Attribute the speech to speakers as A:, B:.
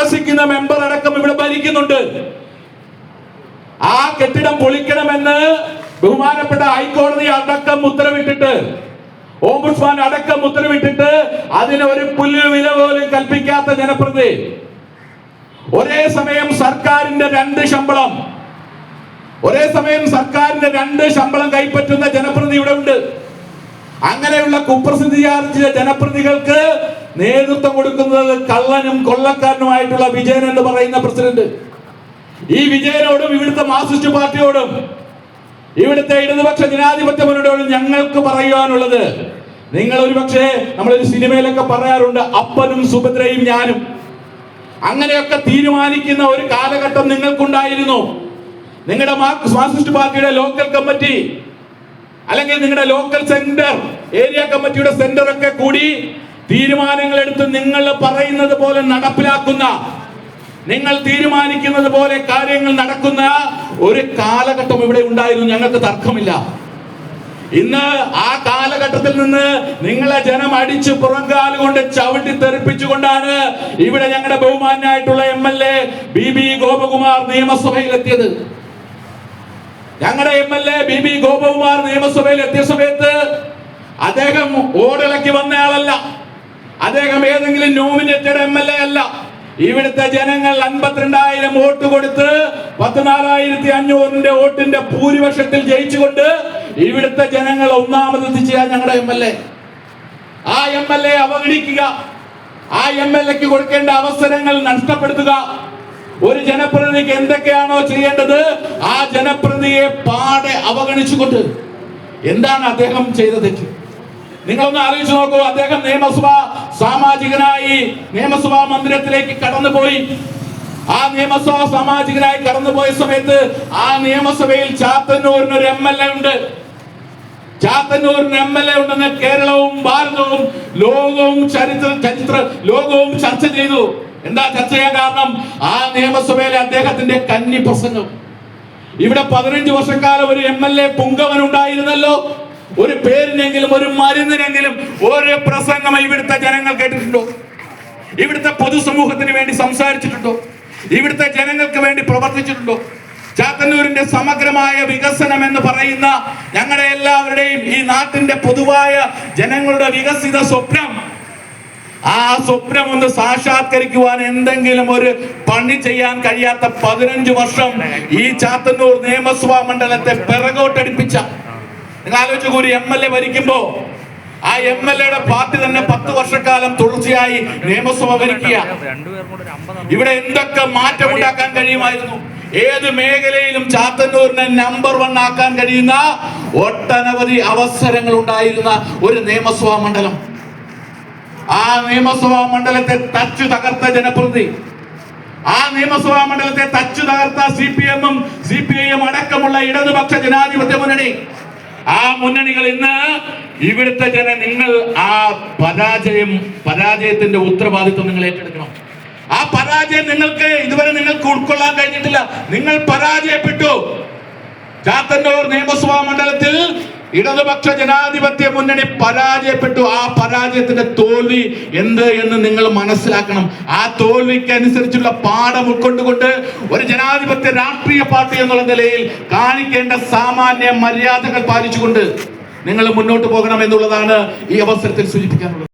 A: താമസിക്കുന്ന മെമ്പർ അടക്കം ഇവിടെ ഭരിക്കുന്നുണ്ട്. ആ കെട്ടിടം പൊളിക്കണമെന്ന് ബഹുമാനപ്പെട്ട ഹൈക്കോടതി അടക്കം ഉത്തരവിട്ടിട്ട്, ഓംബുഡ്സ്മാൻ അടക്കം ഉത്തരവിട്ടിട്ട് അതിന് ഒരു പുല്ല് വില പോലും കൽപ്പിക്കാത്ത ജനപ്രതിനിധി, ഒരേ സമയം സർക്കാരിന്റെ രണ്ട് ശമ്പളം കൈപ്പറ്റുന്ന ജനപ്രതിനിധി ഇവിടെ ഉണ്ട്. അങ്ങനെയുള്ള കുപ്രസിദ്ധിയാർജിച്ച ജനപ്രതിനിധികൾക്ക് നേതൃത്വം കൊടുക്കുന്നത് കള്ളനും കൊള്ളക്കാരനുമായിട്ടുള്ള വിജയൻ എന്ന് പറയുന്ന പ്രസിഡന്റ്. ഈ വിജയനോടും ഇവിടുത്തെ മാർക്സിസ്റ്റ് പാർട്ടിയോടും ഇവിടുത്തെ ഇടതുപക്ഷ ജനാധിപത്യ മുന്നണിയോടും ഞങ്ങൾക്ക് പറയുവാനുള്ളത്, നിങ്ങൾ ഒരുപക്ഷെ നമ്മളൊരു സിനിമയിലൊക്കെ പറയാറുണ്ട്, അപ്പനും സുഭദ്രയും ഞാനും. അങ്ങനെയൊക്കെ തീരുമാനിക്കുന്ന ഒരു കാലഘട്ടം നിങ്ങൾക്കുണ്ടായിരുന്നു. നിങ്ങളുടെ മാർക്സിസ്റ്റ് പാർട്ടിയുടെ ലോക്കൽ കമ്മിറ്റി അല്ലെങ്കിൽ നിങ്ങളുടെ ലോക്കൽ സെന്റർ, ഏരിയ കമ്മിറ്റിയുടെ സെന്റർ ഒക്കെ കൂടി തീരുമാനങ്ങൾ എടുത്ത് നിങ്ങൾ പറയുന്നത് പോലെ നടപ്പിലാക്കുന്ന, നിങ്ങൾ തീരുമാനിക്കുന്നത് പോലെ കാര്യങ്ങൾ നടക്കുന്ന ഒരു കാലഘട്ടം ഇവിടെ ഉണ്ടായിരുന്നു. ഞങ്ങൾക്ക് തർക്കമില്ല. ഇന്ന് ആ കാലഘട്ടത്തിൽ നിന്ന് നിങ്ങളെ ജനം അടിച്ച് പുറങ്കാല് കൊണ്ട് ചവിട്ടി തെറിപ്പിച്ചുകൊണ്ടാണ് ഇവിടെ ഞങ്ങളുടെ ബഹുമാനായിട്ടുള്ള MLA BB ഗോപകുമാർ നിയമസഭയിൽ എത്തിയത്. ഞങ്ങളുടെ MLA BB ഗോപകുമാർ നിയമസഭയിൽ എത്തിയ സമയത്ത് അദ്ദേഹം ഓടിളക്കി വന്നയാളല്ല, അദ്ദേഹം ഏതെങ്കിലും നോമിനേറ്റഡ് MLA അല്ല. ഇവിടുത്തെ ജനങ്ങൾ 52,000 വോട്ട് കൊടുത്ത് 14,500 വോട്ടിന്റെ ഭൂരിപക്ഷത്തിൽ ജയിച്ചുകൊണ്ട് ഇവിടുത്തെ ജനങ്ങൾ ഒന്നാമതെത്തിച്ച ഞങ്ങളുടെ MLA. ആ MLA അവഗണിക്കുക, ആ MLAക്ക് കൊടുക്കേണ്ട അവസരങ്ങൾ നഷ്ടപ്പെടുത്തുക, ഒരു ജനപ്രതിനിധിക്ക് എന്തൊക്കെയാണോ ചെയ്യേണ്ടത് ആ ജനപ്രതിനിധിയെ പാടെ അവഗണിച്ചുകൊണ്ട് എന്താണ് അദ്ദേഹം ചെയ്ത തെറ്റ്? നിങ്ങളൊന്ന് ആലോചിച്ച് നോക്കൂ. അദ്ദേഹം നിയമസഭാ സാമാജികനായി നിയമസഭാ മന്ദിരത്തിലേക്ക് കടന്നുപോയി. ആ നിയമസഭാ സാമാജികനായി കടന്നുപോയ സമയത്ത് ആ നിയമസഭയിൽ ചാത്തന്നൂരിന് ഒരു MLA ഉണ്ട്. ചാത്തന്നൂരിന് MLA ഉണ്ടെന്ന് കേരളവും ഭാരതവും ലോകവും ലോകവും ചർച്ച ചെയ്തു. എന്താ ചർച്ച ചെയ്യാൻ കാരണം? ആ നിയമസഭയിലെ അദ്ദേഹത്തിന്റെ കന്നി പ്രസംഗം. ഇവിടെ 15 വർഷക്കാലം ഒരു MLA പുങ്കവൻ ഉണ്ടായിരുന്നല്ലോ. ഒരു പേരിനെങ്കിലും ഒരു മരുന്നിനെങ്കിലും ഒരു പ്രസംഗം ഇവിടുത്തെ ജനങ്ങൾ കേട്ടിട്ടുണ്ടോ? ഇവിടുത്തെ പൊതുസമൂഹത്തിന് വേണ്ടി സംസാരിച്ചിട്ടുണ്ടോ? ഇവിടുത്തെ ജനങ്ങൾക്ക് വേണ്ടി പ്രവർത്തിച്ചിട്ടുണ്ടോ? ചാത്തന്നൂരിന്റെ സമഗ്രമായ വികസനം എന്ന് പറയുന്ന ഞങ്ങളുടെ എല്ലാവരുടെയും ഈ നാട്ടിന്റെ പൊതുവായ ജനങ്ങളുടെ വികസിത സ്വപ്നം, ആ സ്വപ്നം ഒന്ന് സാക്ഷാത്കരിക്കുവാൻ എന്തെങ്കിലും ഒരു പണി ചെയ്യാൻ കഴിയാത്ത 15 വർഷം ഈ ചാത്തന്നൂർ നിയമസഭാ മണ്ഡലത്തെ പിറകോട്ടടിപ്പിച്ച, നിങ്ങൾ ആലോചിച്ചു, ഒരു MLA ഭരിക്കുമ്പോ ആ MLAയുടെ പാർട്ടി തന്നെ 10 വർഷക്കാലം തുടർച്ചയായി നിയമസഭ ഭരിക്കുക. ഇവിടെ എന്തൊക്കെ മാറ്റമുണ്ടാക്കാൻ കഴിയുമായിരുന്നു? ഏത് മേഖലയിലും ചാത്തന്നൂരിനെ നമ്പർ 1 ആക്കാൻ കഴിയുന്ന ഒട്ടനവധി അവസരങ്ങൾ ഉണ്ടായിരുന്ന ഒരു നിയമസഭാ മണ്ഡലം. ആ നിയമസഭാ മണ്ഡലത്തെ തച്ചു തകർത്ത ജനപ്രതിനിധി, ആ നിയമസഭാ മണ്ഡലത്തെ തച്ചു തകർത്ത CPM-ഉം CPI-യും അടക്കമുള്ള ഇടതുപക്ഷ ജനാധിപത്യ മുന്നണി, ആ മുന്നണികൾ ഇന്ന് ഇവിടുത്തെ നിങ്ങൾ ആ പരാജയത്തിന്റെ ഉത്തരവാദിത്വം നിങ്ങൾ ഏറ്റെടുക്കണം. ആ പരാജയം ഇതുവരെ നിങ്ങൾക്ക് ഉൾക്കൊള്ളാൻ കഴിഞ്ഞിട്ടില്ല. നിങ്ങൾ പരാജയപ്പെട്ടു. ചാത്തന്നൂർ നിയമസഭാ മണ്ഡലത്തിൽ ഇടതുപക്ഷ ജനാധിപത്യ മുന്നണി പരാജയപ്പെട്ടു. ആ പരാജയത്തിന്റെ തോൽവി എന്ത് എന്ന് നിങ്ങൾ മനസ്സിലാക്കണം. ആ തോൽവിക്ക് അനുസരിച്ചുള്ള പാഠം ഉൾക്കൊണ്ടുകൊണ്ട് ഒരു ജനാധിപത്യ രാഷ്ട്രീയ പാർട്ടി എന്നുള്ള നിലയിൽ കാണിക്കേണ്ട സാമാന്യ മര്യാദകൾ പാലിച്ചുകൊണ്ട് നിങ്ങൾ മുന്നോട്ട് പോകണം എന്നുള്ളതാണ് ഈ അവസരത്തിൽ സൂചിപ്പിക്കാനുള്ളത്.